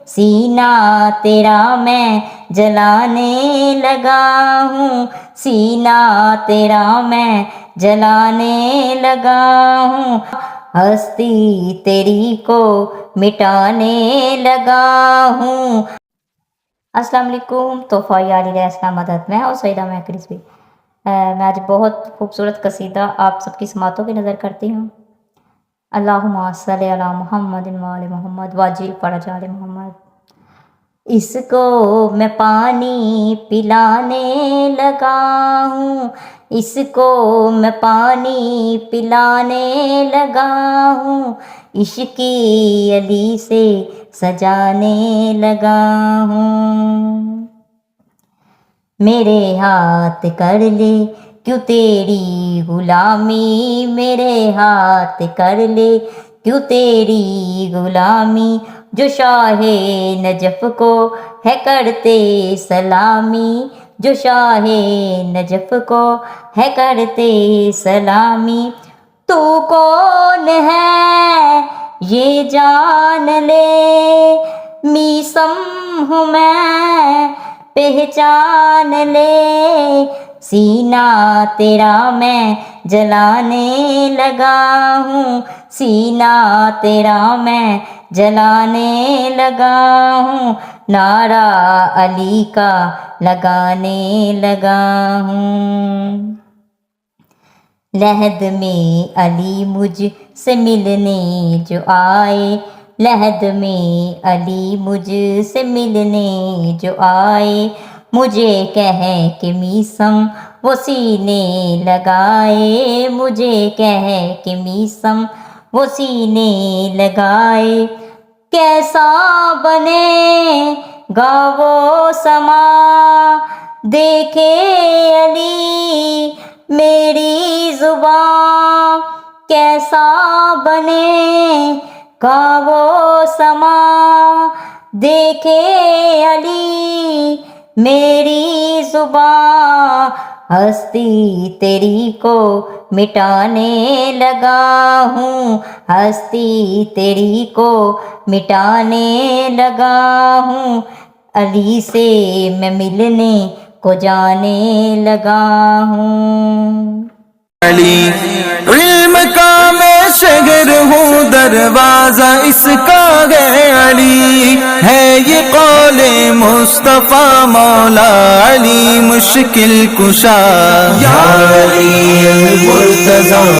سینہ تیرا میں جلانے لگا ہوں، سینہ تیرا میں جلانے لگا ہوں، ہستی تیری کو مٹانے لگا ہوں۔ السلام علیکم، تحفہ علیہ السلام مدد میں اور سیدہ میں کرسبی۔ میں آج بہت خوبصورت قصیدہ آپ سب کی سماعتوں کی نظر کرتی ہوں۔ اللہم صلی علی محمد وآل محمد واجل فرج آل محمد۔ اس کو میں پانی پلانے لگا ہوں، اس کو میں پانی پلانے لگا ہوں، عشقی علی سے سجانے لگا ہوں۔ میرے ہاتھ کر لے کیوں تیری غلامی، میرے ہاتھ کر لے کیوں تیری غلامی، جو شاہ نجف کو ہے کرتے سلامی، جو شاہ نجف کو ہے کرتے سلامی۔ تو کون ہے یہ جان لے، میسم ہوں میں پہچان لے، سینہ تیرا میں جلانے لگا ہوں، سینہ تیرا میں جلانے لگا ہوں، نعرہ علی کا لگانے لگا ہوں۔ لحد میں علی مجھ سے ملنے جو آئے، لحد میں علی مجھ سے ملنے جو آئے، مجھے کہے کہ میسم وہ سینے لگائے، مجھے کہے کہ میسم وہ سینے لگائے، کیسا بنے گا وہ سما دیکھے علی میری زباں، کیسا بنے گا وہ سما دیکھے علی میری زباں، ہستی تیری کو مٹانے لگا ہوں، ہستی تیری کو مٹانے لگا ہوں، علی سے میں ملنے کو جانے لگا ہوں۔ علی علم کا میں شہر ہوں، دروازہ اس کا ہے علی، ہے یہ قول مصطفیٰ مولا علی مشکل کشا، یا علی المرتضیٰ۔